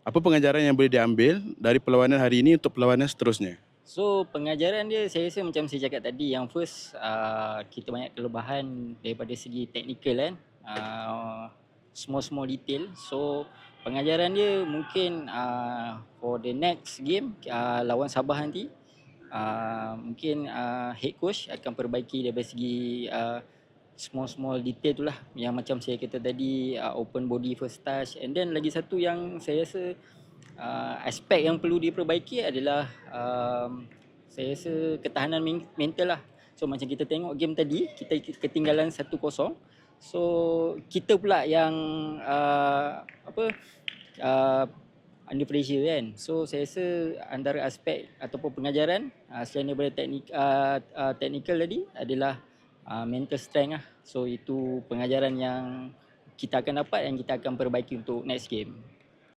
Apa pengajaran yang boleh diambil dari perlawanan hari ini untuk perlawanan seterusnya? So pengajaran dia saya rasa macam saya cakap tadi, yang first kita banyak kelemahan daripada segi teknikal kan, small detail. So pengajaran dia mungkin for the next game lawan Sabah nanti, mungkin head coach akan perbaiki daripada segi small detail tu lah, yang macam saya kata tadi, open body first touch. And then lagi satu yang saya rasa aspek yang perlu diperbaiki adalah saya rasa ketahanan mental lah. So macam kita tengok game tadi, kita ketinggalan 1-0. So kita pula yang uh, under pressure kan. So saya rasa antara aspek ataupun pengajaran selain daripada technical tadi adalah mental strength lah. So itu pengajaran yang kita akan dapat, yang kita akan perbaiki untuk next game.